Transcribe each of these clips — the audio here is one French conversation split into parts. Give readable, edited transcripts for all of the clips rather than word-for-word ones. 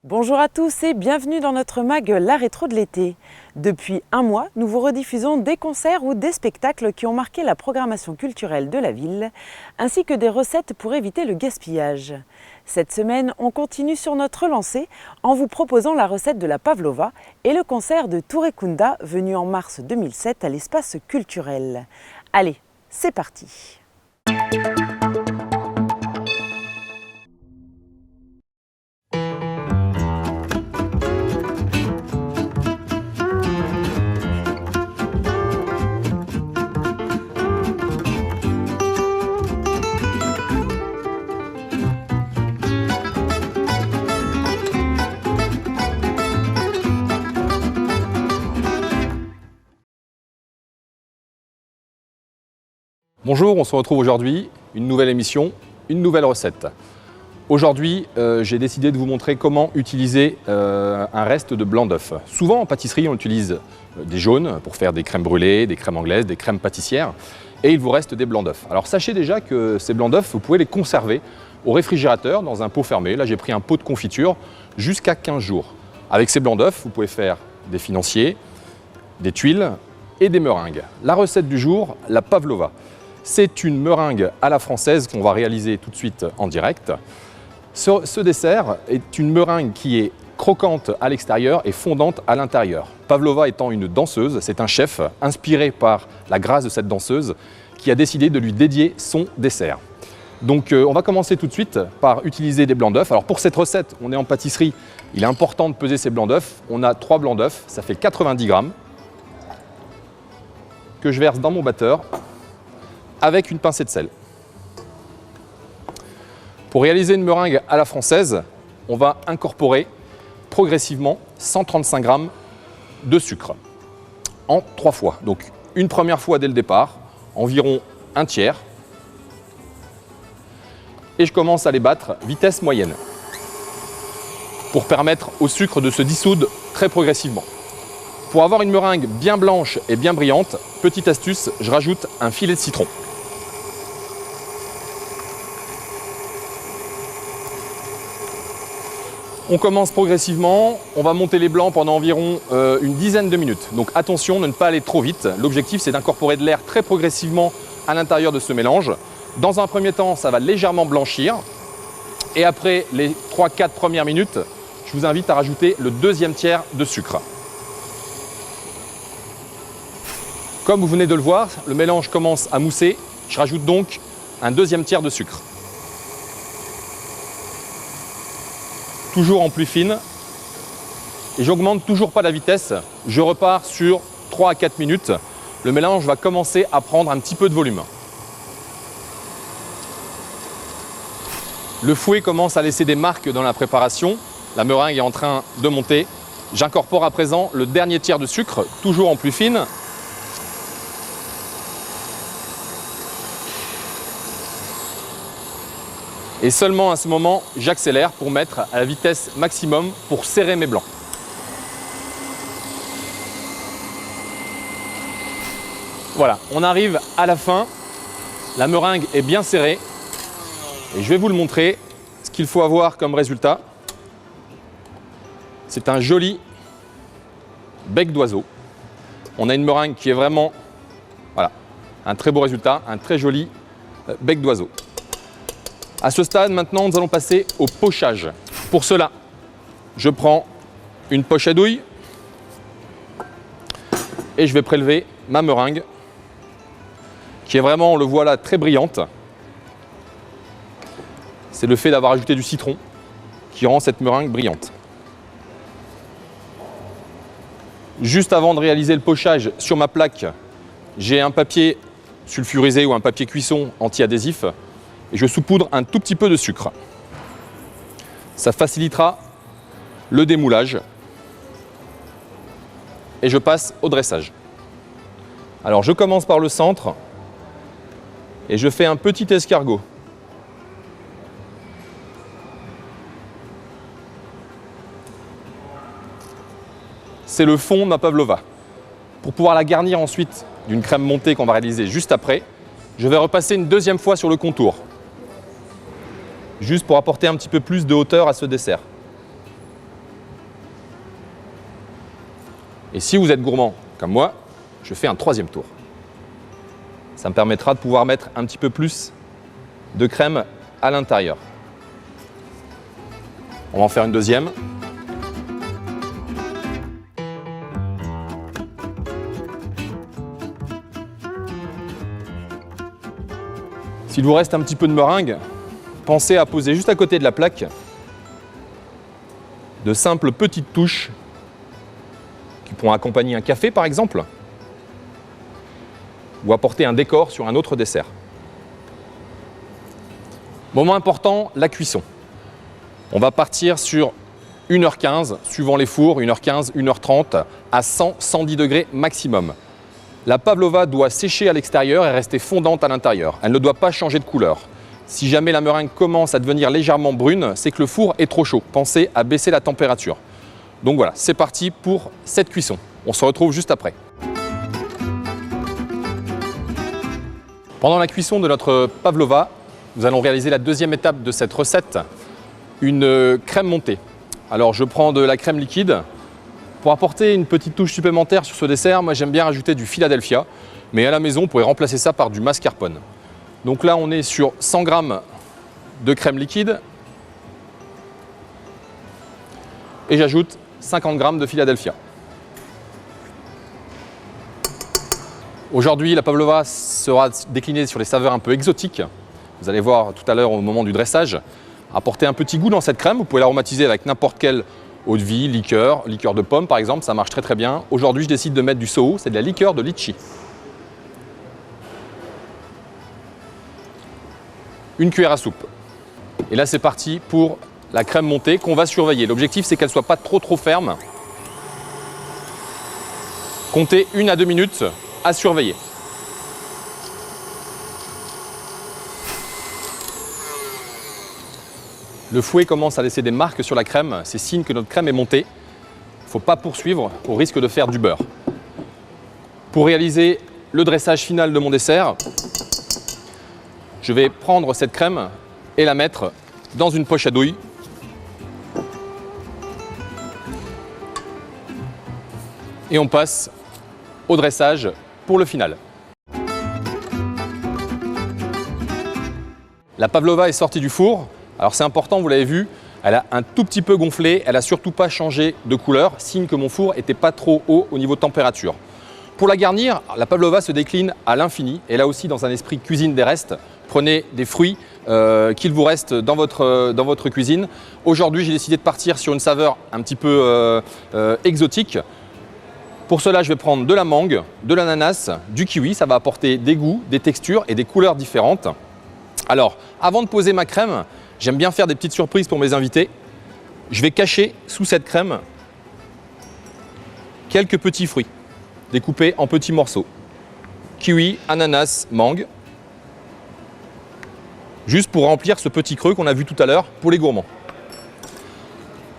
Bonjour à tous et bienvenue dans notre mag La Rétro de l'été. Depuis un mois, nous vous rediffusons des concerts ou des spectacles qui ont marqué la programmation culturelle de la ville, ainsi que des recettes pour éviter le gaspillage. Cette semaine, on continue sur notre lancée en vous proposant la recette de la pavlova et le concert de Touré Kunda venu en mars 2007 à l'espace culturel. Allez, c'est parti! Bonjour, on se retrouve aujourd'hui, une nouvelle émission, une nouvelle recette. Aujourd'hui, j'ai décidé de vous montrer comment utiliser un reste de blanc d'œuf. Souvent en pâtisserie, on utilise des jaunes pour faire des crèmes brûlées, des crèmes anglaises, des crèmes pâtissières, et il vous reste des blancs d'œuf. Alors sachez déjà que ces blancs d'œuf, vous pouvez les conserver au réfrigérateur dans un pot fermé. Là, j'ai pris un pot de confiture jusqu'à 15 jours. Avec ces blancs d'œuf, vous pouvez faire des financiers, des tuiles et des meringues. La recette du jour, la pavlova. C'est une meringue à la française qu'on va réaliser tout de suite en direct. Ce dessert est une meringue qui est croquante à l'extérieur et fondante à l'intérieur. Pavlova étant une danseuse, c'est un chef inspiré par la grâce de cette danseuse qui a décidé de lui dédier son dessert. Donc on va commencer tout de suite par utiliser des blancs d'œufs. Alors pour cette recette, on est en pâtisserie, il est important de peser ces blancs d'œufs. On a 3 blancs d'œufs, ça fait 90 grammes que je verse dans mon batteur avec une pincée de sel. Pour réaliser une meringue à la française, on va incorporer progressivement 135 grammes de sucre en 3 fois. Donc une première fois dès le départ, environ un tiers. Et je commence à les battre vitesse moyenne pour permettre au sucre de se dissoudre très progressivement. Pour avoir une meringue bien blanche et bien brillante, petite astuce, je rajoute un filet de citron. On commence progressivement, on va monter les blancs pendant environ une dizaine de minutes. Donc attention de ne pas aller trop vite. L'objectif, c'est d'incorporer de l'air très progressivement à l'intérieur de ce mélange. Dans un premier temps, ça va légèrement blanchir. Et après les 3-4 premières minutes, je vous invite à rajouter le deuxième tiers de sucre. Comme vous venez de le voir, le mélange commence à mousser. Je rajoute donc un deuxième tiers de sucre. Toujours en plus fine. Et j'augmente toujours pas la vitesse. Je repars sur 3 à 4 minutes. Le mélange va commencer à prendre un petit peu de volume. Le fouet commence à laisser des marques dans la préparation. La meringue est en train de monter. J'incorpore à présent le dernier tiers de sucre, toujours en plus fine. Et seulement à ce moment, j'accélère pour mettre à la vitesse maximum pour serrer mes blancs. Voilà, on arrive à la fin. La meringue est bien serrée. Et je vais vous le montrer. Ce qu'il faut avoir comme résultat, c'est un joli bec d'oiseau. On a une meringue qui est vraiment, voilà, un très beau résultat, un très joli bec d'oiseau. À ce stade, maintenant, nous allons passer au pochage. Pour cela, je prends une poche à douille et je vais prélever ma meringue qui est vraiment, on le voit là, très brillante. C'est le fait d'avoir ajouté du citron qui rend cette meringue brillante. Juste avant de réaliser le pochage, sur ma plaque, j'ai un papier sulfurisé ou un papier cuisson anti-adhésif. Et je saupoudre un tout petit peu de sucre. Ça facilitera le démoulage. Et je passe au dressage. Alors je commence par le centre et je fais un petit escargot. c'est le fond de ma pavlova. Pour pouvoir la garnir ensuite d'une crème montée qu'on va réaliser juste après, je vais repasser une deuxième fois sur le contour. Juste pour apporter un petit peu plus de hauteur à ce dessert. Et si vous êtes gourmand comme moi, je fais un troisième tour. Ça me permettra de pouvoir mettre un petit peu plus de crème à l'intérieur. On va en faire une deuxième. S'il vous reste un petit peu de meringue, pensez à poser juste à côté de la plaque de simples petites touches qui pourront accompagner un café par exemple, ou apporter un décor sur un autre dessert. Moment important, la cuisson. On va partir sur 1h15, suivant les fours, 1h15, 1h30, à 100-110 degrés maximum. La pavlova doit sécher à l'extérieur et rester fondante à l'intérieur. Elle ne doit pas changer de couleur. Si jamais la meringue commence à devenir légèrement brune, c'est que le four est trop chaud. Pensez à baisser la température. Donc voilà, c'est parti pour cette cuisson. On se retrouve juste après. Pendant la cuisson de notre pavlova, nous allons réaliser la deuxième étape de cette recette, une crème montée. Alors je prends de la crème liquide. Pour apporter une petite touche supplémentaire sur ce dessert, moi j'aime bien rajouter du Philadelphia, mais à la maison, vous pourrez remplacer ça par du mascarpone. Donc là, on est sur 100 g de crème liquide et j'ajoute 50 g de Philadelphia. Aujourd'hui, la pavlova sera déclinée sur des saveurs un peu exotiques. Vous allez voir tout à l'heure au moment du dressage. Apporter un petit goût dans cette crème, vous pouvez l'aromatiser avec n'importe quelle eau de vie, liqueur de pomme par exemple, ça marche très très bien. Aujourd'hui, je décide de mettre du soho, c'est de la liqueur de litchi. Une cuillère à soupe. Et là, c'est parti pour la crème montée qu'on va surveiller. L'objectif, c'est qu'elle ne soit pas trop ferme. Comptez 1 à 2 minutes à surveiller. Le fouet commence à laisser des marques sur la crème, c'est signe que notre crème est montée. Il ne faut pas poursuivre au risque de faire du beurre. Pour réaliser le dressage final de mon dessert, je vais prendre cette crème et la mettre dans une poche à douille. Et on passe au dressage pour le final. La pavlova est sortie du four. Alors c'est important, vous l'avez vu, elle a un tout petit peu gonflé, elle n'a surtout pas changé de couleur, signe que mon four n'était pas trop haut au niveau de température. Pour la garnir, la pavlova se décline à l'infini, et là aussi dans un esprit cuisine des restes, prenez des fruits qu'il vous reste dans votre cuisine. Aujourd'hui, j'ai décidé de partir sur une saveur un petit peu exotique. Pour cela, je vais prendre de la mangue, de l'ananas, du kiwi, ça va apporter des goûts, des textures et des couleurs différentes. Alors, avant de poser ma crème, j'aime bien faire des petites surprises pour mes invités. Je vais cacher sous cette crème quelques petits fruits découpés en petits morceaux. Kiwi, ananas, mangue. Juste pour remplir ce petit creux qu'on a vu tout à l'heure pour les gourmands.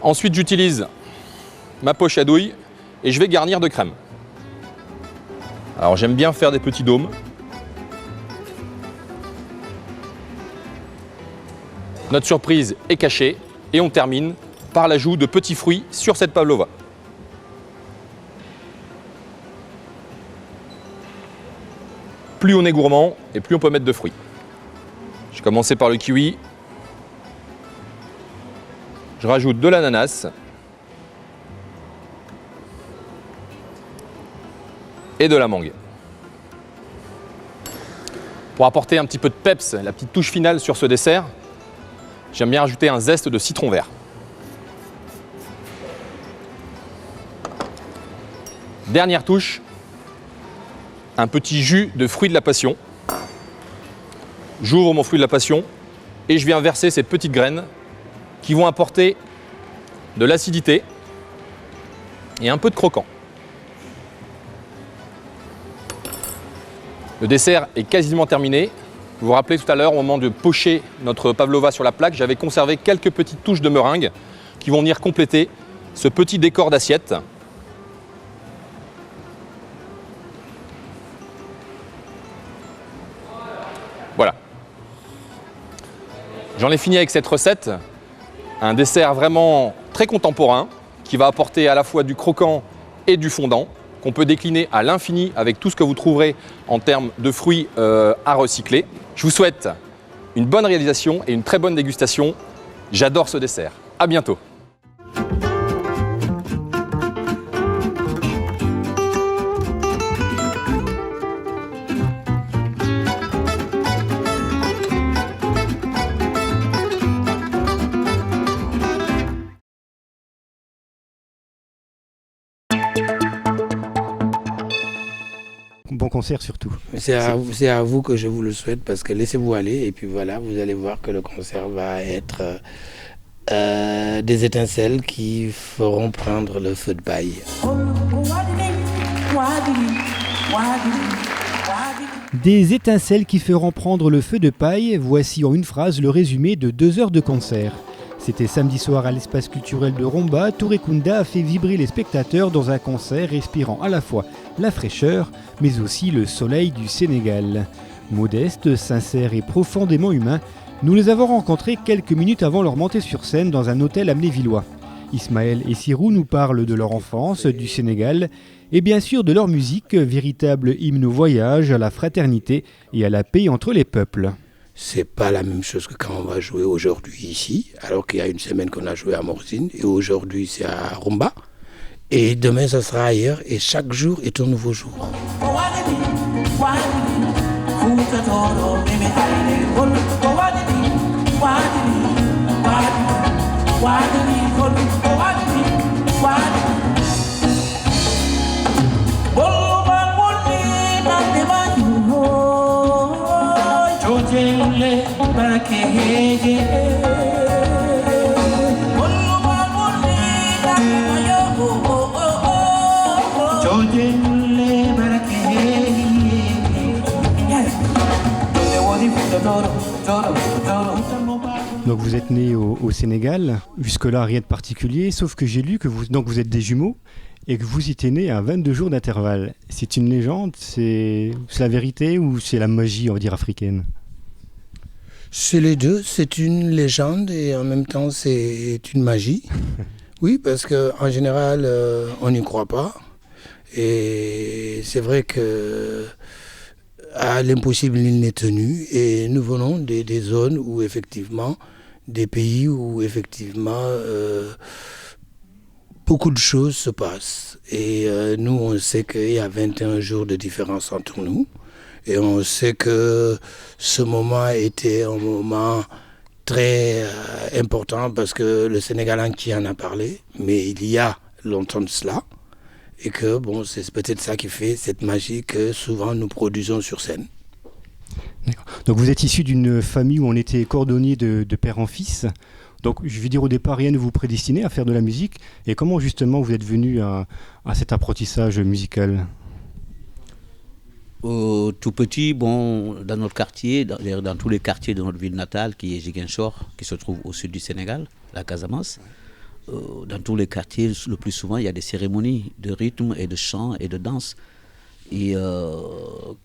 Ensuite, j'utilise ma poche à douille et je vais garnir de crème. Alors, j'aime bien faire des petits dômes. Notre surprise est cachée et on termine par l'ajout de petits fruits sur cette pavlova. Plus on est gourmand et plus on peut mettre de fruits. Je vais commencer par le kiwi. Je rajoute de l'ananas. Et de la mangue. Pour apporter un petit peu de peps, la petite touche finale sur ce dessert, j'aime bien ajouter un zeste de citron vert. Dernière touche, un petit jus de fruit de la passion. J'ouvre mon fruit de la passion et je viens verser ces petites graines qui vont apporter de l'acidité et un peu de croquant. Le dessert est quasiment terminé. Vous vous rappelez tout à l'heure, au moment de pocher notre pavlova sur la plaque, j'avais conservé quelques petites touches de meringue qui vont venir compléter ce petit décor d'assiette. J'en ai fini avec cette recette, un dessert vraiment très contemporain qui va apporter à la fois du croquant et du fondant, qu'on peut décliner à l'infini avec tout ce que vous trouverez en termes de fruits à recycler. Je vous souhaite une bonne réalisation et une très bonne dégustation. J'adore ce dessert. À bientôt. Bon concert surtout. C'est à vous que je vous le souhaite parce que laissez-vous aller et puis voilà, vous allez voir que le concert va être des étincelles qui feront prendre le feu de paille. Des étincelles qui feront prendre le feu de paille, voici en une phrase le résumé de 2 heures de concert. C'était samedi soir à l'espace culturel de Romba. Touré Kunda a fait vibrer les spectateurs dans un concert respirant à la fois la fraîcheur, mais aussi le soleil du Sénégal. Modestes, sincères et profondément humains, nous les avons rencontrés quelques minutes avant leur montée sur scène dans un hôtel amnévillois. Ismaël et Sirou nous parlent de leur enfance, du Sénégal et bien sûr de leur musique, véritable hymne au voyage, à la fraternité et à la paix entre les peuples. C'est pas la même chose que quand on va jouer aujourd'hui ici, alors qu'il y a une semaine qu'on a joué à Morzine, et aujourd'hui c'est à Rumba, et demain ça sera ailleurs, et chaque jour est un nouveau jour. Donc vous êtes né au Sénégal, jusque-là rien de particulier, sauf que j'ai lu que vous êtes des jumeaux et que vous étiez nés à 22 jours d'intervalle. C'est une légende, c'est la vérité ou c'est la magie, on va dire, africaine ? C'est les deux, c'est une légende et en même temps c'est une magie. Oui, parce qu'en général on n'y croit pas et c'est vrai que à l'impossible il n'est tenu et nous venons des zones où effectivement, des pays où effectivement beaucoup de choses se passent et nous on sait qu'il y a 21 jours de différence entre nous. Et on sait que ce moment était un moment très important parce que le Sénégal entier en a parlé, mais il y a longtemps de cela. Et que bon, c'est peut-être ça qui fait cette magie que souvent nous produisons sur scène. D'accord. Donc vous êtes issu d'une famille où on était cordonnier de père en fils. Donc je veux dire au départ rien ne vous prédestinait à faire de la musique. Et comment justement vous êtes venu à cet apprentissage musical ? Tout petit, bon, dans notre quartier, dans tous les quartiers de notre ville natale, qui est Ziguinchor, qui se trouve au sud du Sénégal, la Casamance, dans tous les quartiers, le plus souvent, il y a des cérémonies de rythme et de chant et de danse et,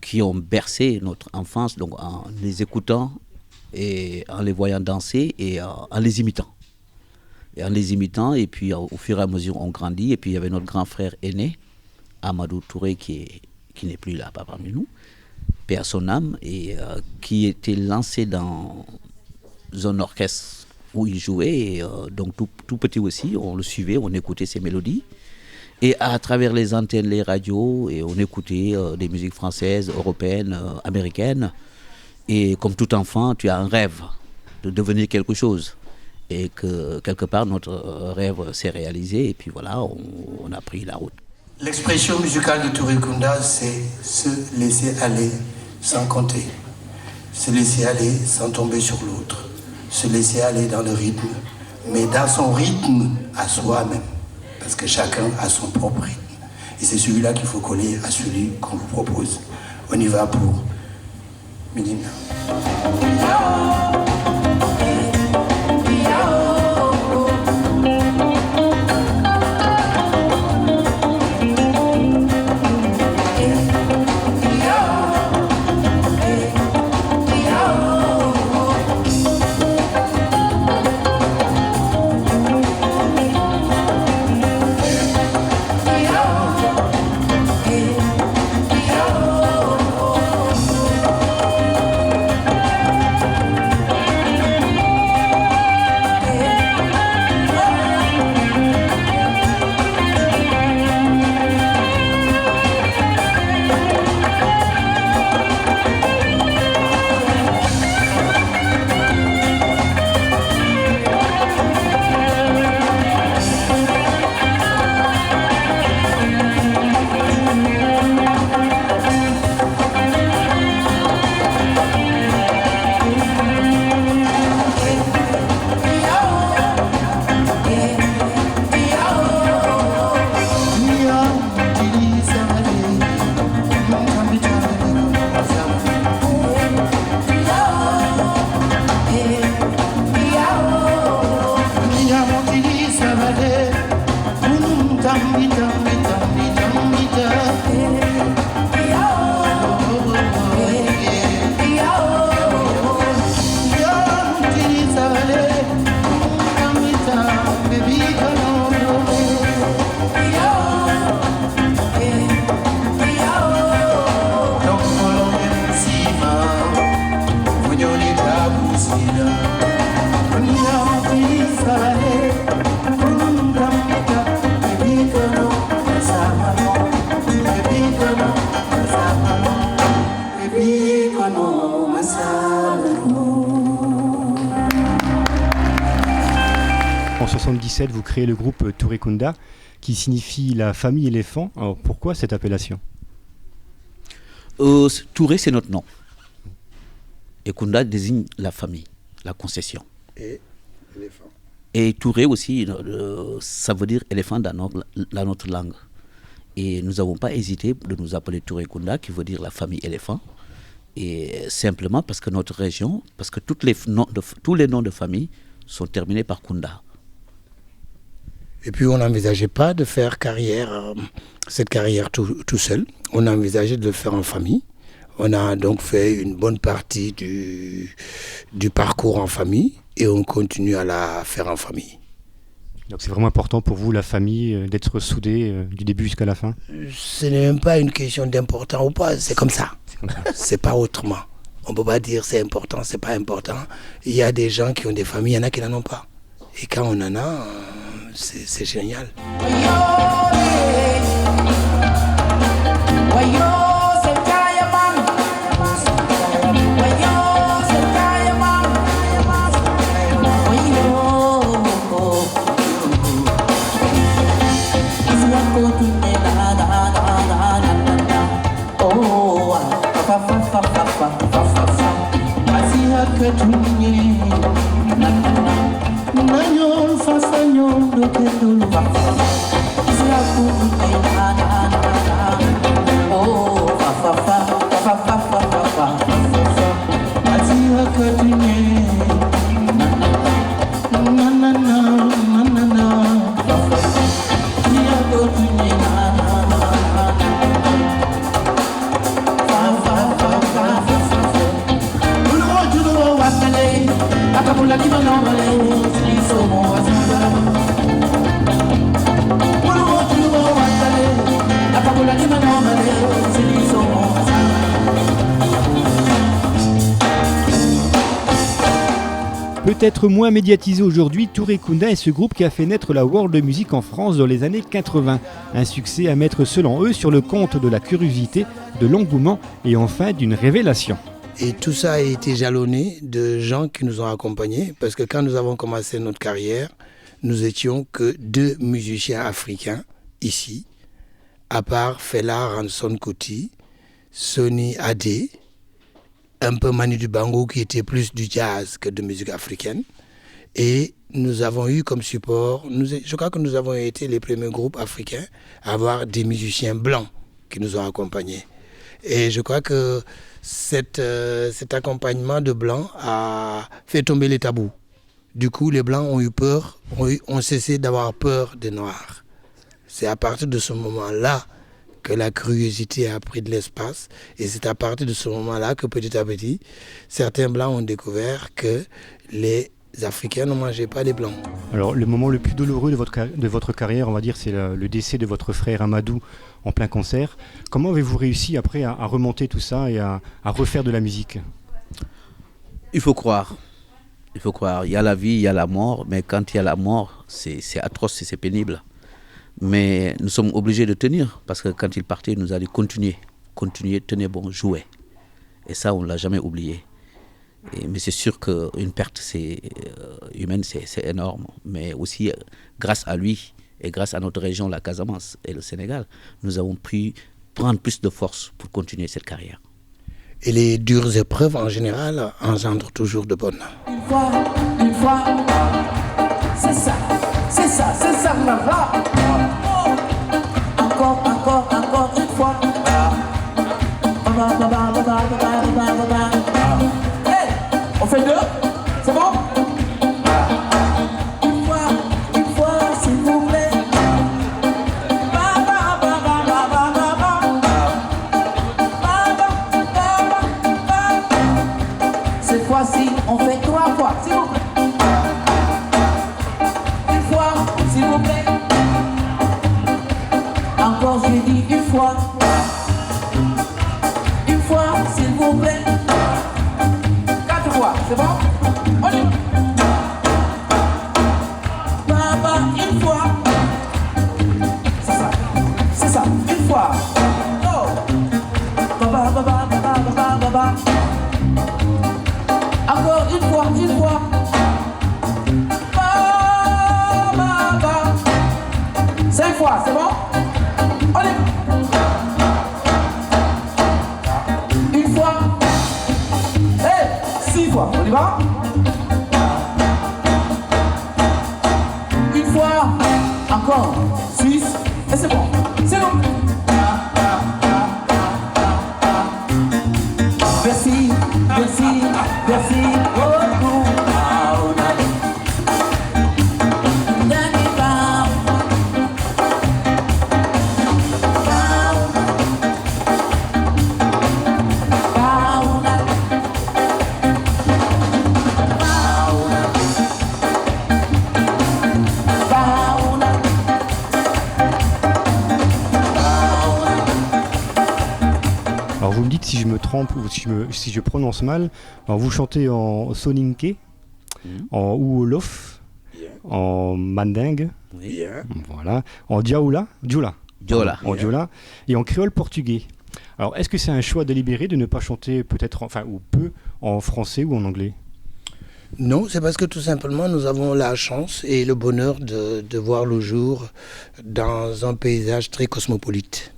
qui ont bercé notre enfance, donc en les écoutant et en les voyant danser et en les imitant. Et puis au fur et à mesure, on grandit. Et puis il y avait notre grand frère aîné, Amadou Touré, qui n'est plus là, pas parmi nous, paix à son âme, et qui était lancé dans un orchestre où il jouait, et, donc tout petit aussi, on le suivait, on écoutait ses mélodies, et à travers les antennes, les radios, et on écoutait des musiques françaises, européennes, américaines, et comme tout enfant, tu as un rêve de devenir quelque chose, et que quelque part notre rêve s'est réalisé, et puis voilà, on a pris la route. L'expression musicale de Touré Kunda, c'est se laisser aller sans compter, se laisser aller sans tomber sur l'autre, se laisser aller dans le rythme, mais dans son rythme à soi-même, parce que chacun a son propre rythme. Et c'est celui-là qu'il faut coller à celui qu'on vous propose. On y va pour Medina. En 1977, vous créez le groupe Touré Kunda, qui signifie la famille éléphant. Alors pourquoi cette appellation? Touré, c'est notre nom. Et Kunda désigne la famille, la concession. Et éléphant. Et Touré aussi, ça veut dire éléphant dans notre langue. Et nous n'avons pas hésité de nous appeler Touré Kunda, qui veut dire la famille éléphant. Et simplement parce que notre région, parce que tous les noms de famille sont terminés par Kunda. Et puis on n'envisageait pas de faire cette carrière tout seul. On a envisagé de le faire en famille. On a donc fait une bonne partie du parcours en famille et on continue à la faire en famille. Donc c'est vraiment important pour vous, la famille, d'être soudés du début jusqu'à la fin? Ce n'est même pas une question d'important ou pas, c'est comme ça. C'est pas autrement. On ne peut pas dire c'est important, c'est pas important. Il y a des gens qui ont des familles, il y en a qui n'en ont pas. Et quand on en a, c'est génial. Peut-être moins médiatisé aujourd'hui, Touré Kunda est ce groupe qui a fait naître la world music en France dans les années 80. Un succès à mettre selon eux sur le compte de la curiosité, de l'engouement et enfin d'une révélation. Et tout ça a été jalonné de gens qui nous ont accompagnés parce que quand nous avons commencé notre carrière, nous étions que 2 musiciens africains ici, à part Fela Ranson Kuti, Sonny Adé, un peu Manu Dibango qui était plus du jazz que de musique africaine. Et nous avons eu comme support, je crois que nous avons été les premiers groupes africains à avoir des musiciens blancs qui nous ont accompagnés. Et je crois que cet accompagnement de blancs a fait tomber les tabous. Du coup, les blancs ont eu peur, ont cessé d'avoir peur des noirs. C'est à partir de ce moment-là que la curiosité a pris de l'espace. Et c'est à partir de ce moment-là que petit à petit, certains blancs ont découvert que les Africains ne mangeaient pas les blancs. Alors le moment le plus douloureux de votre carrière, on va dire, c'est le décès de votre frère Amadou en plein concert. Comment avez-vous réussi après à remonter tout ça et à refaire de la musique? Il faut croire. Il faut croire. Il y a la vie, il y a la mort, mais quand il y a la mort, c'est atroce et c'est pénible. Mais nous sommes obligés de tenir, parce que quand il partait, il nous a dit continuez, tenez bon, jouez. Et ça, on ne l'a jamais oublié. Mais c'est sûr qu'une perte humaine, c'est énorme. Mais aussi, grâce à lui et grâce à notre région, la Casamance et le Sénégal, nous avons pu prendre plus de force pour continuer cette carrière. Et les dures épreuves, en général, engendrent toujours de bonnes. Une fois, c'est ça, ma va. Encore une fois. Hey, on fait 2, c'est bon? Une fois, s'il vous plaît. Encore j'ai dit une fois. Une fois, s'il vous plaît. 4 fois, c'est bon? On y va. Baba, une fois. C'est ça, une fois. Oh. Baba, baba, baba, baba, baba. Encore une fois, une fois. Baba, baba. 5 fois, c'est bon? On y va. Une fois. Hey, 6 fois, on y va? Une fois. Encore. 6. Et c'est bon. C'est bon. Merci, merci, merci beaucoup. Alors vous me dites si je me trompe ou si je prononce mal. Alors vous chantez en soninké, en wolof, en mandingue, Oui. voilà, en dioula, Diola. en diola et en créole portugais. Alors est-ce que c'est un choix délibéré de ne pas chanter peut-être, enfin ou peu, en français ou en anglais? Non, c'est parce que tout simplement nous avons la chance et le bonheur de voir le jour dans un paysage très cosmopolite.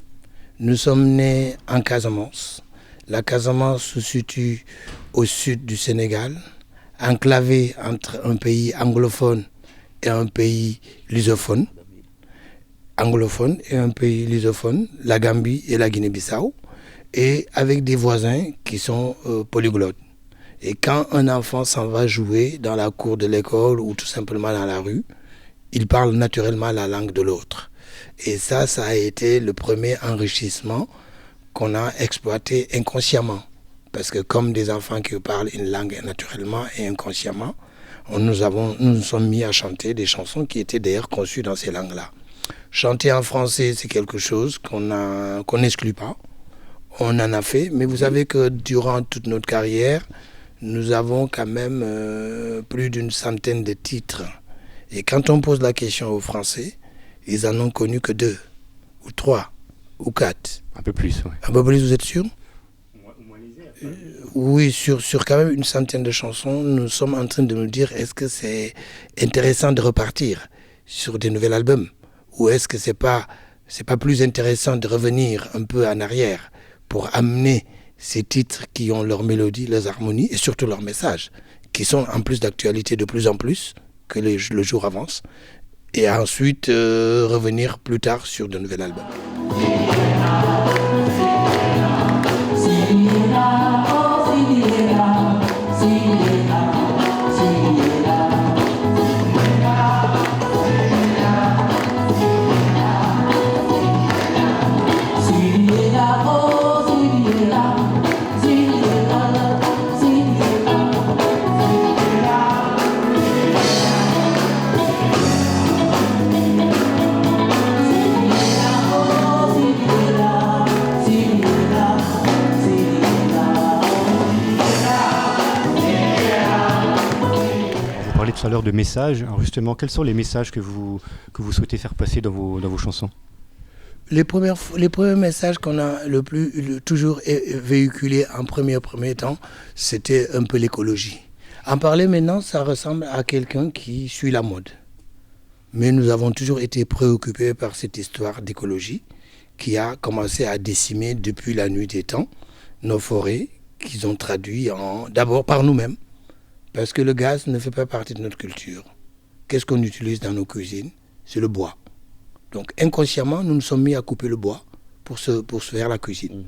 Nous sommes nés en Casamance. La Casamance se situe au sud du Sénégal, enclavé entre un pays anglophone et un pays lusophone. Anglophone et un pays lusophone, la Gambie et la Guinée-Bissau, et avec des voisins qui sont polyglottes. Et quand un enfant s'en va jouer dans la cour de l'école ou tout simplement dans la rue, il parle naturellement la langue de l'autre. Et ça a été le premier enrichissement qu'on a exploité inconsciemment. Parce que comme des enfants qui parlent une langue naturellement et inconsciemment, nous nous sommes mis à chanter des chansons qui étaient d'ailleurs conçues dans ces langues-là. Chanter en français, c'est quelque chose qu'on n'exclut pas. On en a fait, mais vous savez que durant toute notre carrière, nous avons quand même plus d'une centaine de titres. Et quand on pose la question aux Français, ils en ont connu que 2, ou 3, ou 4. Un peu plus, oui. Un peu plus, vous êtes sûr? Oui, sur quand même une centaine de chansons, nous sommes en train de nous dire est-ce que c'est intéressant de repartir sur des nouveaux albums? Ou est-ce que c'est pas plus intéressant de revenir un peu en arrière pour amener ces titres qui ont leur mélodie, leurs harmonies et surtout leurs messages, qui sont en plus d'actualité de plus en plus que le jour avance, et ensuite revenir plus tard sur de nouveaux albums. Tout à l'heure de messages. Alors justement, quels sont les messages que vous souhaitez faire passer dans vos chansons? Les premiers messages qu'on a toujours véhiculés en premier temps, c'était un peu l'écologie. En parler maintenant, ça ressemble à quelqu'un qui suit la mode. Mais nous avons toujours été préoccupés par cette histoire d'écologie qui a commencé à décimer depuis la nuit des temps nos forêts, qu'ils ont traduit d'abord par nous-mêmes. Parce que le gaz ne fait pas partie de notre culture. Qu'est-ce qu'on utilise dans nos cuisines? C'est le bois. Donc inconsciemment, nous nous sommes mis à couper le bois pour se faire la cuisine.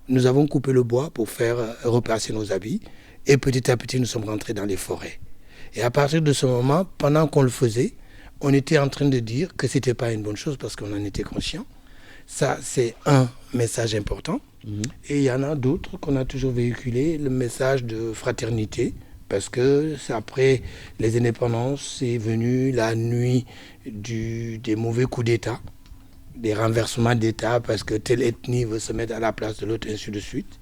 Nous avons coupé le bois pour faire repasser nos habits. Et petit à petit, nous sommes rentrés dans les forêts. Et à partir de ce moment, pendant qu'on le faisait, on était en train de dire que ce n'était pas une bonne chose parce qu'on en était conscient. Ça, c'est un message important. Et il y en a d'autres qu'on a toujours véhiculés, le message de fraternité. Parce que après les indépendances, c'est venu la nuit des mauvais coups d'État. des renversements d'État parce que telle ethnie veut se mettre à la place de l'autre, ainsi de suite.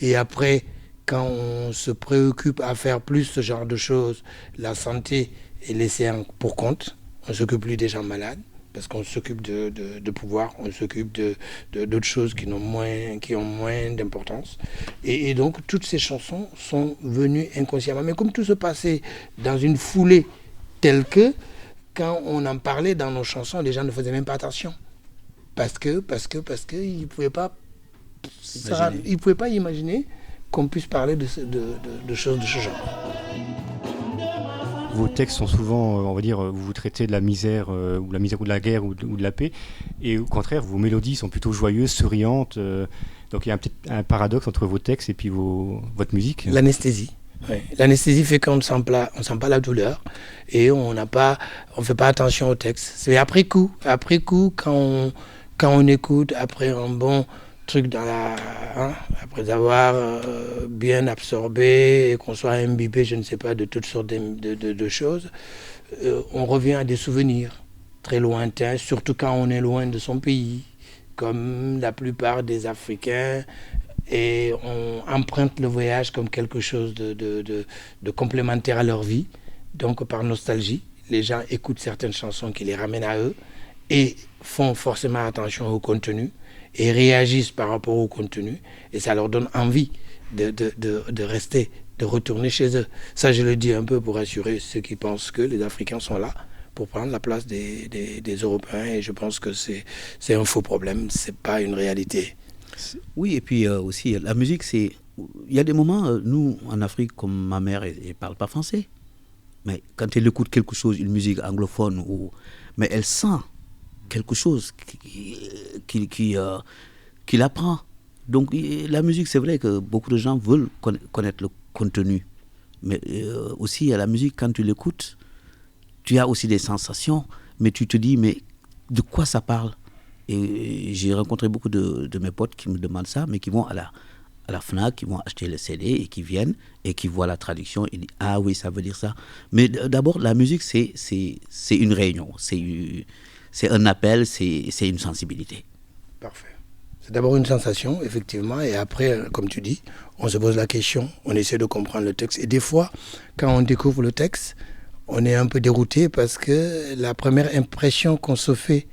Et après, quand on se préoccupe à faire plus ce genre de choses, la santé est laissée pour compte. On ne s'occupe plus des gens malades parce qu'on s'occupe de pouvoir, on s'occupe d'autres choses qui ont moins d'importance. Et donc, toutes ces chansons sont venues inconsciemment. Mais comme tout se passait dans une foulée telle que, quand on en parlait dans nos chansons, les gens ne faisaient même pas attention. Parce qu'ils ne pouvaient pas imaginer qu'on puisse parler de choses de ce genre. Vos textes sont souvent, on va dire, vous traitez de la misère ou de la guerre ou de la paix, et au contraire, vos mélodies sont plutôt joyeuses, souriantes. Donc il y a peut-être un paradoxe entre vos textes et puis votre musique. L'anesthésie. Oui. L'anesthésie fait qu'on ne sent pas la douleur et on ne fait pas attention au texte. C'est après coup, quand on écoute, après un bon truc après avoir bien absorbé et qu'on soit imbibé, je ne sais pas, de toutes sortes de choses, on revient à des souvenirs très lointains, surtout quand on est loin de son pays, comme la plupart des Africains, et on emprunte le voyage comme quelque chose de complémentaire à leur vie. Donc par nostalgie, les gens écoutent certaines chansons qui les ramènent à eux et font forcément attention au contenu et réagissent par rapport au contenu, et ça leur donne envie de rester, de retourner chez eux. Ça, je le dis un peu pour rassurer ceux qui pensent que les Africains sont là pour prendre la place des Européens, et je pense que c'est un faux problème, c'est pas une réalité. Oui, et puis aussi, la musique, il y a des moments, nous, en Afrique, comme ma mère, elle ne parle pas français, mais quand elle écoute quelque chose, une musique anglophone, mais elle sent quelque chose qui l'apprend. Donc la musique, c'est vrai que beaucoup de gens veulent connaître le contenu, mais aussi la musique, quand tu l'écoutes, tu as aussi des sensations, mais tu te dis, mais de quoi ça parle? Et j'ai rencontré beaucoup de mes potes qui me demandent ça, mais qui vont à la FNAC, qui vont acheter le CD et qui viennent et qui voient la traduction et disent « Ah oui, ça veut dire ça ». Mais d'abord, la musique, c'est une réunion, c'est un appel, c'est une sensibilité. Parfait. C'est d'abord une sensation, effectivement, et après, comme tu dis, on se pose la question, on essaie de comprendre le texte. Et des fois, quand on découvre le texte, on est un peu dérouté parce que la première impression qu'on se fait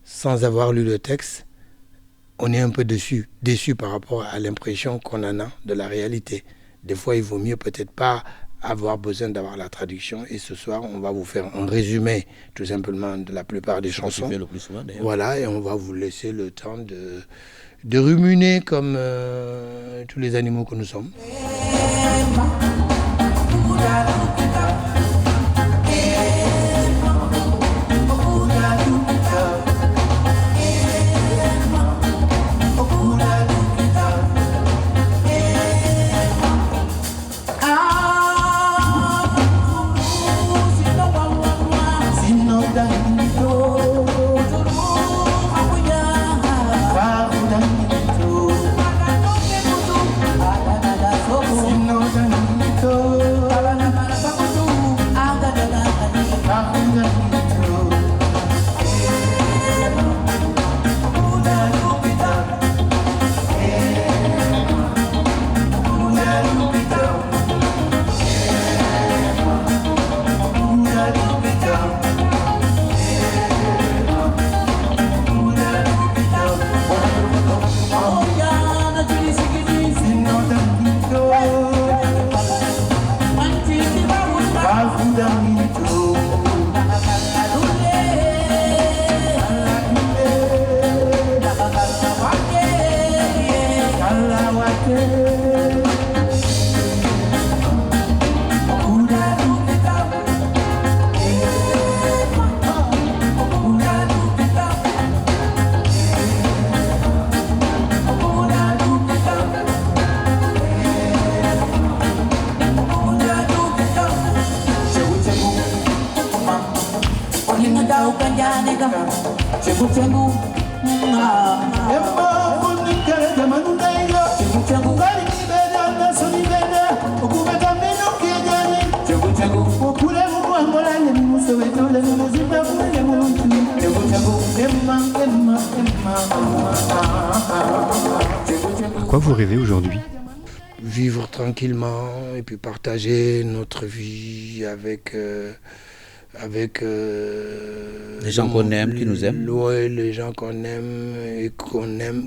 sans avoir lu le texte, on est un peu déçu par rapport à l'impression qu'on en a de la réalité. Des fois, il vaut mieux peut-être pas avoir besoin d'avoir la traduction, et ce soir on va vous faire un résumé tout simplement de la plupart des chansons. Le plus souvent, voilà, et on va vous laisser le temps de ruminer comme tous les animaux que nous sommes. À quoi vous rêvez aujourd'hui? Vivre tranquillement et puis partager notre vie avec Les gens qu'on aime, qui nous aiment. Ouais, les gens qu'on aime,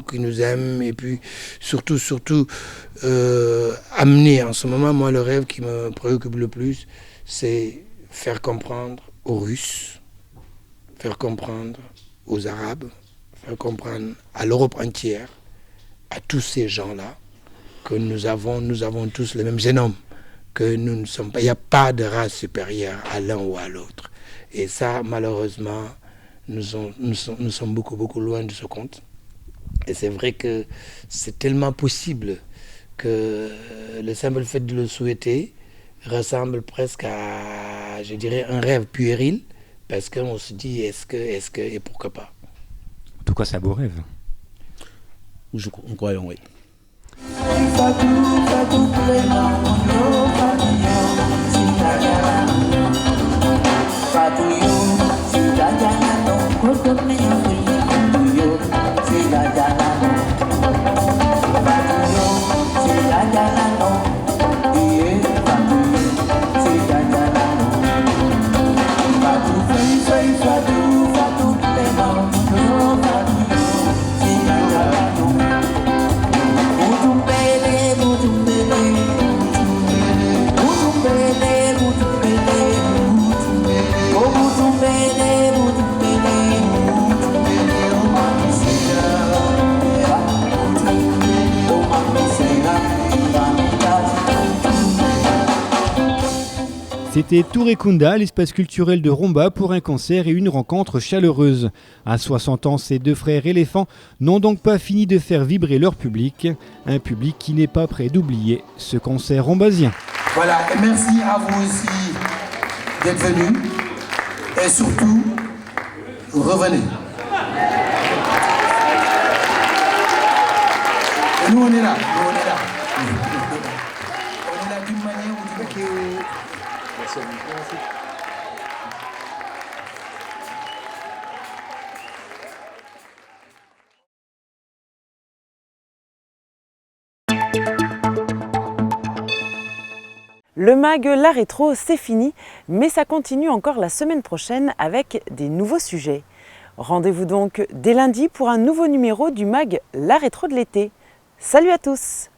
qui nous aiment. Et puis surtout, amener. En ce moment, moi, le rêve qui me préoccupe le plus, c'est faire comprendre aux Russes, faire comprendre aux Arabes, faire comprendre à l'Europe entière, à tous ces gens-là, que nous avons tous le même génome, que nous ne sommes pas, il n'y a pas de race supérieure à l'un ou à l'autre. Et ça, malheureusement, nous sommes beaucoup loin de ce compte. Et c'est vrai que c'est tellement possible que le simple fait de le souhaiter ressemble presque à, je dirais, un rêve puéril, parce qu'on se dit est-ce que, et pourquoi pas. En tout cas, c'est un beau rêve. Nous croyons, oui. C'était Touré Kunda, l'espace culturel de Romba, pour un concert et une rencontre chaleureuse. À 60 ans, ces deux frères éléphants n'ont donc pas fini de faire vibrer leur public, un public qui n'est pas prêt d'oublier ce concert rombasien. Voilà, et merci à vous aussi d'être venus. Et surtout, revenez. Et nous, on est là. On est là d'une manière ou d'une autre. Le MAG La Rétro, c'est fini, mais ça continue encore la semaine prochaine avec des nouveaux sujets. Rendez-vous donc dès lundi pour un nouveau numéro du MAG La Rétro de l'été. Salut à tous!